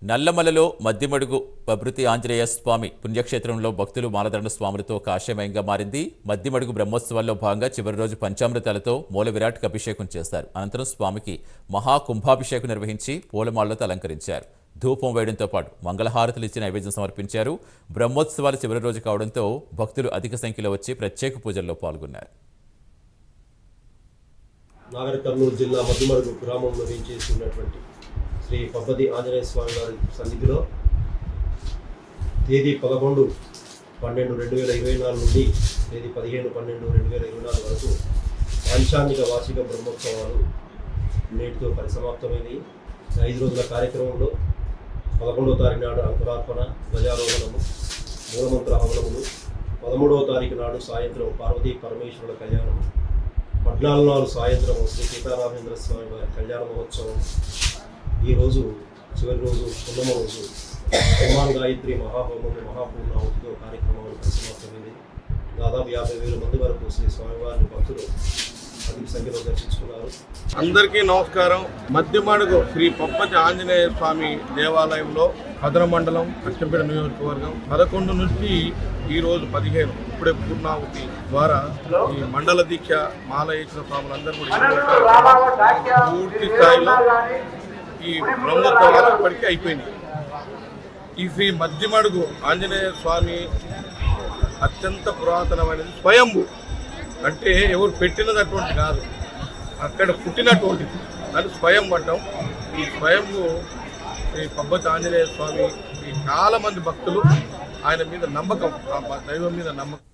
నల్లమలలో మద్దిమడుగు పభృతి ఆంజనేయ స్వామి పుణ్యక్షేత్రంలో భక్తులు మాలదండ స్వాములతో కాషాయమయంగా మారింది. మద్దిమడుగు బ్రహ్మోత్సవాల్లో భాగంగా చివరి రోజు పంచామృతాలతో మూల విరాట్కి అభిషేకం చేశారు. అనంతరం స్వామికి మహాకుంభాభిషేకం నిర్వహించి పూలమాలతో అలంకరించారు. ధూపం వేయడంతో పాటు మంగళహారతులు ఇచ్చి నైవేద్యం సమర్పించారు. బ్రహ్మోత్సవాలు చివరి రోజు కావడంతో భక్తులు అధిక సంఖ్యలో వచ్చి ప్రత్యేక పూజల్లో పాల్గొన్నారు. నాగర్ కర్నూలు జిల్లా మద్దిమడుగు గ్రామంలో వేంచేస్తున్నటువంటి శ్రీ పబ్బతి ఆంజనేయ స్వామి వారి సన్నిధిలో తేదీ 11/12/2024 నుండి తేదీ 15/12/2024 వరకు పాంచాంగిక వార్షిక బ్రహ్మోత్సవాలు నేటితో పరిసమాప్తమైనవి. 5 రోజుల కార్యక్రమంలో 11వ తారీఖు నాడు అంకురార్పణ, ధ్వజారోహణము, మూలమంత్ర హవనములు, 13వ తారీఖు నాడు సాయంత్రం పార్వతీ పరమేశ్వరుల కళ్యాణము, 14 నాడు సాయంత్రం శ్రీ సీతారామేంద్ర స్వామి వారి కళ్యాణ మహోత్సవం. ఈరోజు చివరి రోజు పున్నమ రోజు హనుమాన్ గాయత్రి మహాహోమము మహాపూర్ణాహుతితో కార్యక్రమాలు పరిసమాప్తమైంది. దాదాపు 50,000 మంది వరకు శ్రీ స్వామివారిని భక్తులు అధిక సంఖ్యలో దర్శించుకున్నారు. అందరికీ నమస్కారం. మద్దిమడుగు శ్రీ పబ్బతి ఆంజనేయ స్వామి దేవాలయంలో కదర మండలం అచ్చంపేట నియోజకవర్గం 11 నుంచి ఈరోజు 15 ఇప్పుడే పూర్ణాహుతి ద్వారా ఈ మండల దీక్ష మాల ఇచ్చిన స్వాములందరూ కూడా పూర్తి స్థాయిలో ఈ బ్రహ్మోత్సవాలు ఇప్పటికీ అయిపోయింది. ఈ శ్రీ మద్దిమడుగు ఆంజనేయ స్వామి అత్యంత పురాతనమైనది. స్వయంభు అంటే ఎవరు పెట్టినటువంటి కాదు, అక్కడ పుట్టినటువంటిది. అది స్వయం పట్టం. ఈ స్వయంభు శ్రీ పబ్బతి ఆంజనేయ స్వామి చాలా మంది భక్తులు ఆయన మీద నమ్మకం, ఆ దైవం మీద నమ్మకం.